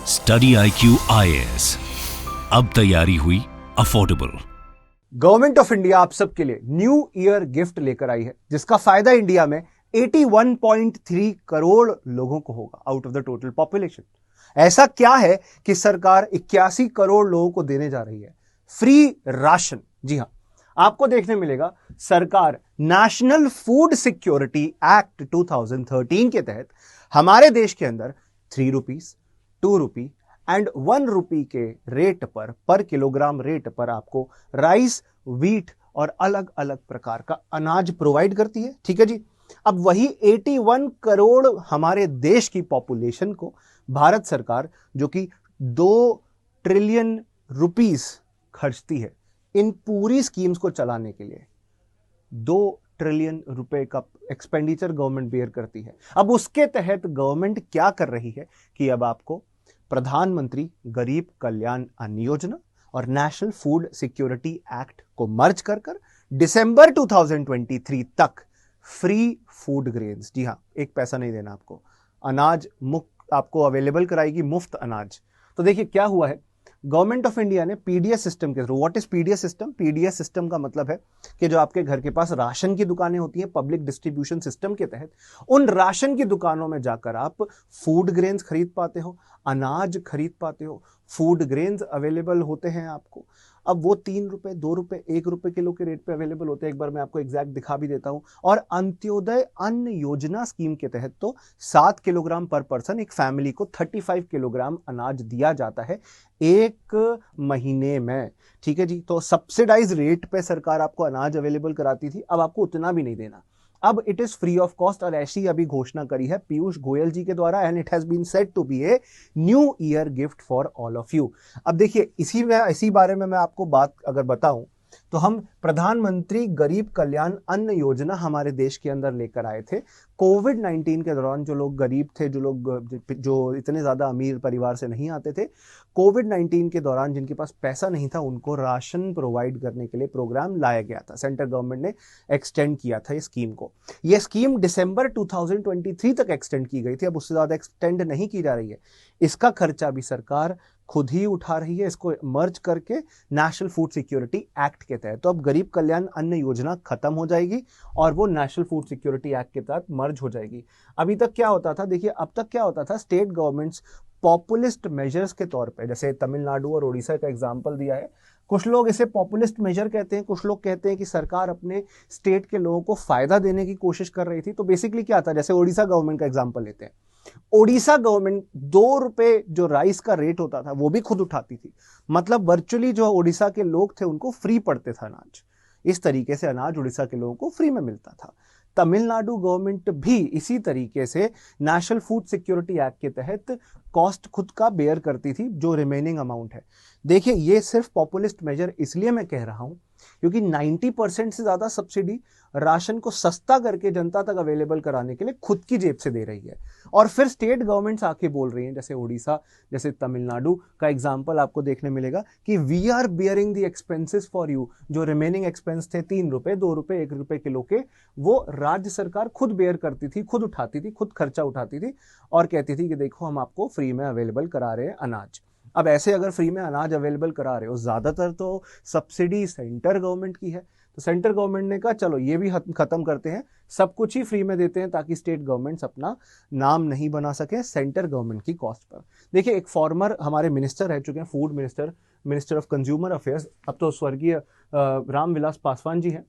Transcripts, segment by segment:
Study IQ IAS, अब तैयारी हुई अफोर्डेबल। गवर्नमेंट ऑफ इंडिया आप सबके लिए न्यू ईयर गिफ्ट लेकर आई है, जिसका फायदा इंडिया में 81.3 करोड़ लोगों को होगा out of the total population. ऐसा क्या है कि सरकार 81 करोड़ लोगों को देने जा रही है फ्री राशन। जी हां, आपको देखने मिलेगा सरकार नेशनल फूड सिक्योरिटी एक्ट 2013 के तहत हमारे देश के अंदर 3 रुपीज, 2 रुपी एंड 1 रुपी के रेट पर किलोग्राम रेट पर आपको राइस, व्हीट और अलग अलग प्रकार का अनाज प्रोवाइड करती है। ठीक है जी। अब वही 81 करोड़ हमारे देश की पॉपुलेशन को भारत सरकार, जो कि 2 ट्रिलियन रुपीस खर्चती है इन पूरी स्कीम्स को चलाने के लिए, 2 ट्रिलियन रुपए का एक्सपेंडिचर गवर्नमेंट बेयर करती है। अब उसके तहत गवर्नमेंट क्या कर रही है कि अब आपको प्रधानमंत्री गरीब कल्याण अन्न योजना और नेशनल फूड सिक्योरिटी एक्ट को मर्ज कर दिसंबर 2023 तक फ्री फूड ग्रेन्स, जी हां, एक पैसा नहीं देना आपको, अनाज मुफ्त आपको अवेलेबल कराएगी, मुफ्त अनाज। तो देखिए क्या हुआ है, गवर्नमेंट ऑफ इंडिया ने पीडीएस सिस्टम के through, what is PDS system? PDS system का मतलब है कि जो आपके घर के पास राशन की दुकानें होती हैं, पब्लिक डिस्ट्रीब्यूशन सिस्टम के तहत उन राशन की दुकानों में जाकर आप फूड ग्रेन्स खरीद पाते हो, अनाज खरीद पाते हो, फूड ग्रेन्स अवेलेबल होते हैं आपको। अब वो 3 रुपए, 2 रुपए, 1 रुपए किलो के रेट पे अवेलेबल होते हैं। एक बार मैं आपको एग्जैक्ट दिखा भी देता हूं। और अंत्योदय अन्न योजना स्कीम के तहत तो 7 किलोग्राम पर पर्सन, एक फैमिली को 35 किलोग्राम अनाज दिया जाता है 1 महीने में। ठीक है जी। तो सब्सिडाइज रेट पे सरकार आपको अनाज अवेलेबल कराती थी, अब आपको उतना भी नहीं देना, अब it is free of cost. और ऐसी अभी घोषणा करी है पीयूष गोयल जी के द्वारा, and it has been said to be a new year gift for all of you. अब देखिए इसी बारे में मैं आपको बात अगर बताऊं तो हम प्रधानमंत्री गरीब कल्याण अन्न योजना हमारे देश के अंदर लेकर आए थे कोविड-19 के दौरान। जो लोग गरीब थे, जो इतने ज्यादा अमीर परिवार से नहीं आते थे, कोविड-19 के दौरान जिनके पास पैसा नहीं था, उनको राशन प्रोवाइड करने के लिए प्रोग्राम लाया गया था। सेंट्रल गवर्नमेंट ने एक्सटेंड किया था इस स्कीम को। यह स्कीम दिसंबर 2023 तक एक्सटेंड की गई थी, अब उससे ज्यादा एक्सटेंड नहीं की जा रही है। इसका खर्चा भी सरकार खुद ही उठा रही है, इसको मर्ज करके नेशनल फूड सिक्योरिटी एक्ट के तहत। तो अब गरीब कल्याण अन्न योजना खत्म हो जाएगी और वो नेशनल फूड सिक्योरिटी एक्ट के तहत मर्ज हो जाएगी। अभी तक क्या होता था, देखिए अब तक क्या होता था, स्टेट गवर्नमेंट्स पॉपुलिस्ट मेजर्स के तौर पे, जैसे तमिलनाडु और उड़ीसा का एग्जांपल दिया है, कुछ लोग इसे पॉपुलिस्ट मेजर कहते हैं, कुछ लोग कहते हैं कि सरकार अपने स्टेट के लोगों को फायदा देने की कोशिश कर रही थी। तो बेसिकली क्या था, जैसे ओडिशा गवर्नमेंट का एग्जांपल लेते हैं, ओडिशा गवर्नमेंट 2 रुपए जो राइस का रेट होता था वो भी खुद उठाती थी। मतलब वर्चुअली जो ओडिशा के लोग थे उनको फ्री पड़ते था अनाज। इस तरीके से अनाज उड़ीसा के लोगों को फ्री में मिलता था। तमिलनाडु गवर्नमेंट भी इसी तरीके से नेशनल फूड सिक्योरिटी एक्ट के तहत कॉस्ट खुद का बेयर करती थी, जो रिमेनिंग अमाउंट है। देखिए ये सिर्फ पॉपुलिस्ट मेजर इसलिए मैं कह रहा हूं क्योंकि 90% से ज्यादा सब्सिडी राशन को सस्ता करके जनता तक अवेलेबल कराने के लिए खुद की जेब से दे रही है। और फिर स्टेट गवर्नमेंट्स आके बोल रही हैं, जैसे ओडिशा, जैसे तमिलनाडु का एग्जांपल आपको देखने मिलेगा कि we are bearing the expenses for you. जो रिमेनिंग एक्सपेंस थे 3 रुपए, 2 रुपए, 1 रुपए किलो के, वो राज्य सरकार खुद बेयर करती थी, खुद उठाती थी, खुद खर्चा उठाती थी और कहती थी कि देखो हम आपको फ्री में अवेलेबल करा रहे हैं अनाज। अब ऐसे अगर फ्री में अनाज अवेलेबल करा रहे हो, ज्यादातर तो सब्सिडी सेंटर गवर्नमेंट की है, तो सेंट्रल गवर्नमेंट ने कहा चलो ये भी खत्म करते हैं, सब कुछ ही फ्री में देते हैं ताकि स्टेट गवर्नमेंट्स अपना नाम नहीं बना सके सेंटर गवर्नमेंट की कॉस्ट पर। देखिए एक फॉर्मर हमारे मिनिस्टर रह चुके हैं, food minister, minister of consumer affairs, अब तो स्वर्गीय रामविलास पासवान जी हैं।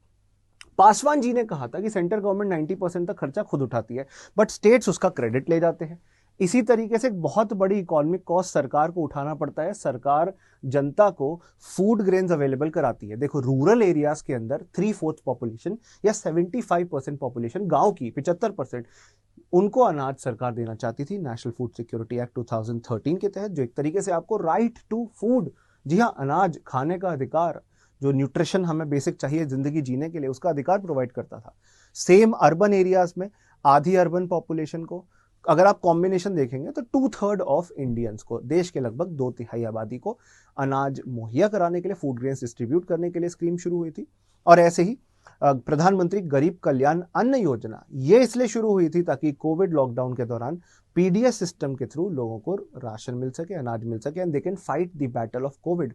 पासवान जी ने कहा था कि सेंट्रल गवर्नमेंट 90% तक खर्चा खुद उठाती है, बट स्टेट्स उसका क्रेडिट ले जाते हैं। इसी तरीके से एक बहुत बड़ी इकोनॉमिक कॉस्ट सरकार को उठाना पड़ता है। सरकार जनता को फूड ग्रेन्स अवेलेबल कराती है। देखो रूरल एरियाज के अंदर 3/4 पॉपुलेशन या 75% पॉपुलेशन, गांव की 75%, उनको अनाज सरकार देना चाहती थी नेशनल फूड सिक्योरिटी एक्ट 2013 के तहत, जो एक तरीके से आपको राइट टू फूड, जी हाँ, अनाज खाने का अधिकार, जो न्यूट्रिशन हमें बेसिक चाहिए जिंदगी जीने के लिए, उसका अधिकार प्रोवाइड करता था। सेम अर्बन एरियाज में आधी अर्बन पॉपुलेशन को, अगर आप कॉम्बिनेशन देखेंगे तो 2/3 ऑफ इंडियंस को, देश के लगभग 2/3 आबादी को अनाज मुहैया कराने के लिए, फूड ग्रेन्स डिस्ट्रीब्यूट करने के लिए स्कीम शुरू हुई थी। और ऐसे ही प्रधानमंत्री गरीब कल्याण अन्न योजना ये इसलिए शुरू हुई थी ताकि कोविड लॉकडाउन के दौरान पीडीएस सिस्टम के थ्रू लोगों को राशन मिल सके, अनाज मिल सके, and they can fight the battle of Covid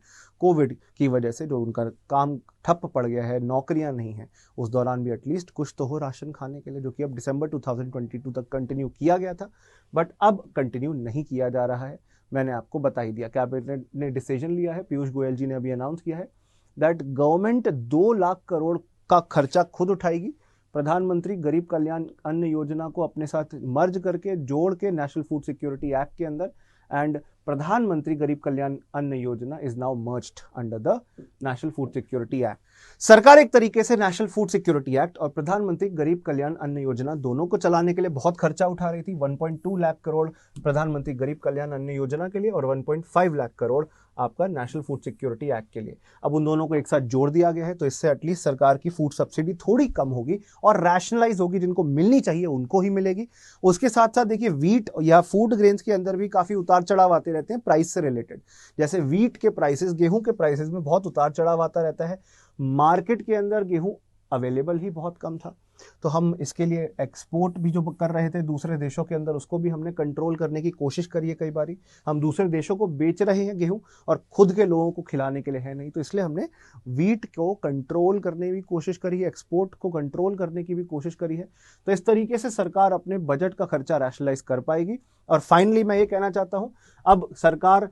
की वजह से जो उनका काम ठप पड़ गया है, नौकरियां नहीं है, उस दौरान भी एटलीस्ट कुछ तो हो राशन खाने के लिए, जो कि अब दिसंबर 2022 तक कंटिन्यू किया गया था, बट अब कंटिन्यू नहीं किया जा रहा है। मैंने आपको बता ही दिया, कैबिनेट ने डिसीजन लिया है, पीयूष गोयल जी ने अभी अनाउंस किया है दैट गवर्नमेंट 2 लाख करोड़ का खर्चा खुद उठाएगी। प्रधानमंत्री गरीब कल्याण अन्न योजना को अपने साथ मर्ज करके, जोड़ के नेशनल फूड सिक्योरिटी एक्ट के अंदर, एंड प्रधानमंत्री गरीब कल्याण अन्न योजना is now merged under the national food security act. सरकार एक तरीके से नेशनल फूड सिक्योरिटी एक्ट और प्रधानमंत्री गरीब कल्याण अन्न योजना दोनों को चलाने के लिए बहुत खर्चा उठा रही थी। 1.2 लाख करोड़ प्रधानमंत्री गरीब कल्याण अन्न योजना के लिए और 1.5 लाख करोड़ आपका नेशनल फूड सिक्योरिटी एक्ट के लिए। अब उन दोनों को एक साथ जोड़ दिया गया है, तो इससे एटलीस्ट सरकार की फूड सब्सिडी थोड़ी कम होगी और रैशनलाइज होगी, जिनको मिलनी चाहिए उनको ही मिलेगी। उसके साथ साथ देखिए, वीट या फूड ग्रेन्स के अंदर भी काफी उतार चढ़ाव आते रहते हैं प्राइस से रिलेटेड। जैसे वीट के प्राइसेस, गेहूं के प्राइसेस में बहुत उतार चढ़ाव आता रहता है। मार्केट के अंदर गेहूं अवेलेबल ही बहुत कम था, तो हम इसके लिए एक्सपोर्ट भी जो कर रहे थे दूसरे देशों के अंदर, उसको भी हमने कंट्रोल करने की कोशिश करी है। कई बारी हम दूसरे देशों को बेच रहे हैं गेहूं और खुद के लोगों को खिलाने के लिए है नहीं, तो इसलिए हमने वीट को कंट्रोल करने की कोशिश करी है, एक्सपोर्ट को कंट्रोल करने की भी कोशिश करी है। तो इस तरीके से सरकार अपने बजट का खर्चा रैशनलाइज कर पाएगी। और फाइनली मैं ये कहना चाहता हूं, अब सरकार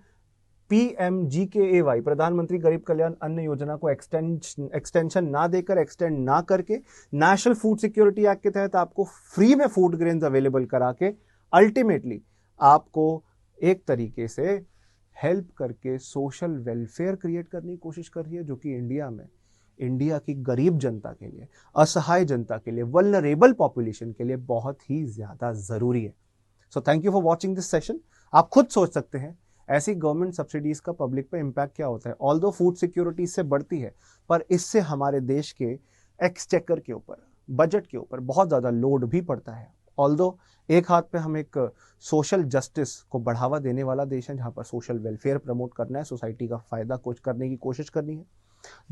PMGKAY प्रधानमंत्री गरीब कल्याण अन्न योजना को एक्सटेंशन ना देकर, एक्सटेंड ना करके, नेशनल फूड सिक्योरिटी एक्ट के तहत आपको फ्री में फूड ग्रेन्स अवेलेबल करा के अल्टीमेटली आपको एक तरीके से हेल्प करके सोशल वेलफेयर क्रिएट करने की कोशिश कर रही है, जो कि इंडिया की गरीब जनता के लिए, असहाय जनता के लिए, वल्नरेबल पॉपुलेशन के लिए बहुत ही ज्यादा जरूरी है। सो thank you for watching this session. आप खुद सोच सकते हैं ऐसी गवर्नमेंट सब्सिडीज का पब्लिक पे इम्पैक्ट क्या होता है। ऑल्दो फूड सिक्योरिटी इससे बढ़ती है, पर इससे हमारे देश के एक्सचेकर के ऊपर, बजट के ऊपर बहुत ज़्यादा लोड भी पड़ता है। ऑल्दो एक हाथ पे हम एक सोशल जस्टिस को बढ़ावा देने वाला देश है, जहाँ पर सोशल वेलफेयर प्रमोट करना है, सोसाइटी का फायदा कुछ करने की कोशिश करनी है।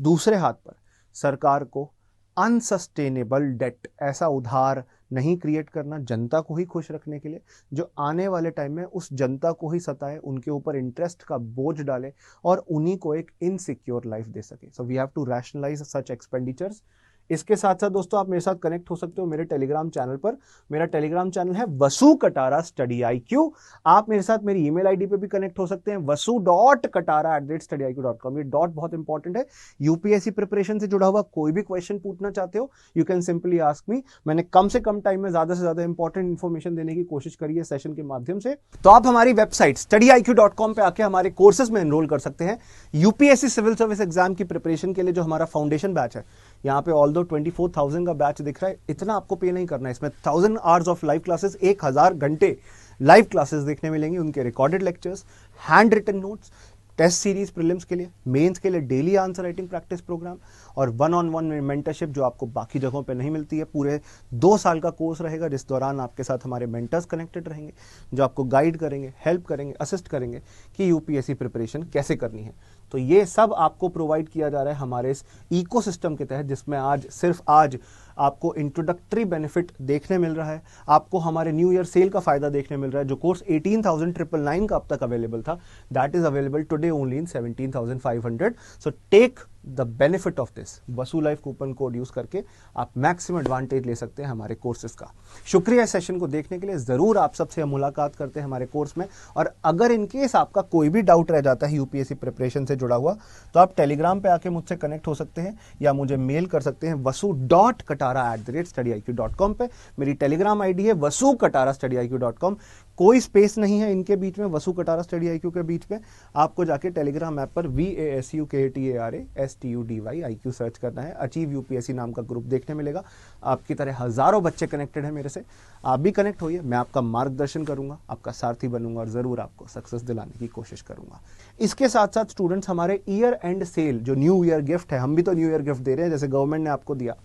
दूसरे हाथ पर सरकार को अनसस्टेनेबल डेट, ऐसा उधार नहीं क्रिएट करना जनता को ही खुश रखने के लिए, जो आने वाले टाइम में उस जनता को ही सताए, उनके ऊपर इंटरेस्ट का बोझ डाले और उन्हीं को एक इनसिक्योर लाइफ दे सके। So we have to rationalise such expenditures. इसके साथ साथ दोस्तों आप मेरे साथ कनेक्ट हो सकते हो मेरे टेलीग्राम चैनल पर। मेरा टेलीग्राम चैनल है वसु कटारा स्टडी IQ। आप मेरे साथ मेरी ईमेल आईडी पे भी कनेक्ट हो सकते हैं, vasu.katara@studyIQ.com। ये डॉट बहुत इंपॉर्टेंट है। यूपीएससी प्रिपरेशन से जुड़ा हुआ कोई भी क्वेश्चन पूछना चाहते हो, you can simply ask me. मैंने कम से कम टाइम में ज्यादा से ज्यादा इंपॉर्टेंट इन्फॉर्मेशन देने की कोशिश करी है सेशन के माध्यम से। तो आप हमारी वेबसाइट studyIQ.com पे आके हमारे कोर्सेज में एनरोल कर सकते हैं। यूपीएससी सिविल सर्विस एग्जाम की प्रिपरेशन के लिए जो हमारा फाउंडेशन बैच है, यहाँ पे ऑल्दो 24,000 का बैच दिख रहा है, इतना आपको पे नहीं करना है। इसमें 1000 आवर्स ऑफ लाइव क्लासेस, 1000 घंटे लाइव क्लासेस देखने मिलेंगे, उनके recorded lectures, hand written notes, test series prelims के लिए, मेंस के लिए daily answer writing practice programme और 1-on-1 मेंटरशिप जो आपको बाकी जगहों पे नहीं मिलती है। पूरे 2 साल का कोर्स रहेगा, जिस दौरान आपके साथ हमारे मेंटर्स कनेक्टेड रहेंगे, जो आपको गाइड करेंगे, हेल्प करेंगे, असिस्ट करेंगे कि यूपीएससी प्रिपरेशन कैसे करनी है। तो ये सब आपको प्रोवाइड किया जा रहा है हमारे इस इकोसिस्टम के तहत, जिसमें आज आपको इंट्रोडक्टरी बेनिफिट देखने मिल रहा है, आपको हमारे न्यू ईयर सेल का फायदा देखने मिल रहा है। जो कोर्स 18,999 का अब तक अवेलेबल था, that is available today only in 17,500। So take the benefit of this. Vasu life coupon code use करके आप मैक्सिमम एडवांटेज ले सकते हैं हमारे कोर्सेज का। शुक्रिया इस सेशन को देखने के लिए। जरूर आप सबसे मुलाकात करते हैं हमारे कोर्स में, और अगर इनकेस आपका कोई भी डाउट रह जाता है यूपीएससी प्रिपरेशन से जुड़ा हुआ, तो आप टेलीग्राम पे आके मुझसे कनेक्ट हो सकते हैं या मुझे मेल कर सकते हैं vasu.katara@studyIQ.com पे। मेरी टेलीग्राम आईडी है vasu@studyIQ.com। कोई स्पेस नहीं है इनके बीच में, वसु कटारा स्टडी IQ के बीच में। आपको जाके टेलीग्राम ऐप पर VASUKATARASTUDYIQ सर्च करना है। अचीव यूपीएससी नाम का ग्रुप देखने मिलेगा। आपकी तरह हजारों बच्चे कनेक्टेड हैं मेरे से। आप भी कनेक्ट होइए, मैं आपका मार्गदर्शन करूंगा, आपका सारथी बनूंगा और जरूर आपको सक्सेस दिलाने की कोशिश करूंगा। इसके साथ साथ स्टूडेंट्स, हमारे ईयर एंड सेल जो न्यू ईयर गिफ्ट है, हम भी तो न्यू ईयर गिफ्ट दे रहे हैं जैसे गवर्नमेंट ने आपको दिया।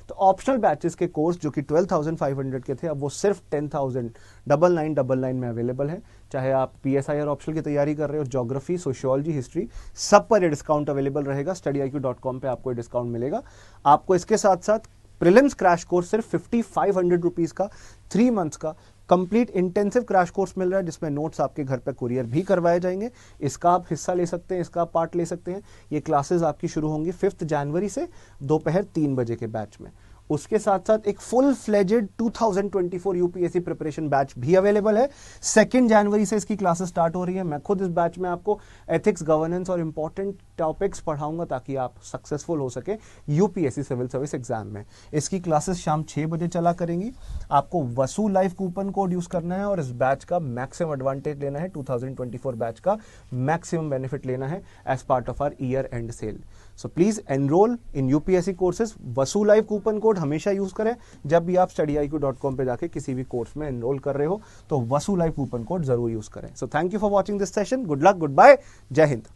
तो ऑप्शनल बैचेस के कोर्स जो कि 12,500 के थे, अब वो सिर्फ 10,999 में अवेलेबल है। चाहे आप PSI और ऑप्शनल की तैयारी कर रहे हो, ज्योग्राफी, सोशियोलॉजी, हिस्ट्री, सब पर ये डिस्काउंट अवेलेबल रहेगा। StudyIQ.com पे आपको ये डिस्काउंट मिलेगा। आपको इसके साथ साथ प्रीलिम्स क्रैश कोर्स सिर्फ 5,500 रुपीज का 3 मंथ्स का कंप्लीट इंटेंसिव क्रैश कोर्स मिल रहा है जिसमें नोट्स आपके घर पे कुरियर भी करवाए जाएंगे। इसका आप हिस्सा ले सकते हैं, इसका आप पार्ट ले सकते हैं। ये क्लासेस आपकी शुरू होंगी 5 जनवरी से दोपहर 3 बजे के बैच में। उसके साथ साथ एक full fledged 2024 UPSC preparation batch भी अवेलेबल है। 2 जनवरी से इसकी क्लासेस स्टार्ट हो रही है। मैं खुद इस बैच में आपको एथिक्स, गवर्नेंस और इंपॉर्टेंट टॉपिक्स पढ़ाऊंगा ताकि आप सक्सेसफुल हो सके यूपीएससी सिविल सर्विस एग्जाम में। इसकी क्लासेस शाम 6 बजे चला करेंगी। आपको वसू लाइव कूपन कोड यूज करना है और इस बैच का मैक्सिमम एडवांटेज लेना है। 2024 बैच का मैक्सिमम बेनिफिट लेना है as part of our year end sale. So please enrol in UPSC courses. Vasu live coupon code हमेशा यूज करें जब भी आप studiiq.com पे जाके किसी भी कोर्स में एनरोल कर रहे हो, तो वसू लाइव कूपन कोड जरूर यूज करें। So thank you for watching this session. Good luck, good bye, जय हिंद।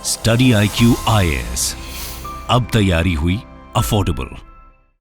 स्टडी IQ IAS, अब तैयारी हुई अफोर्डेबल।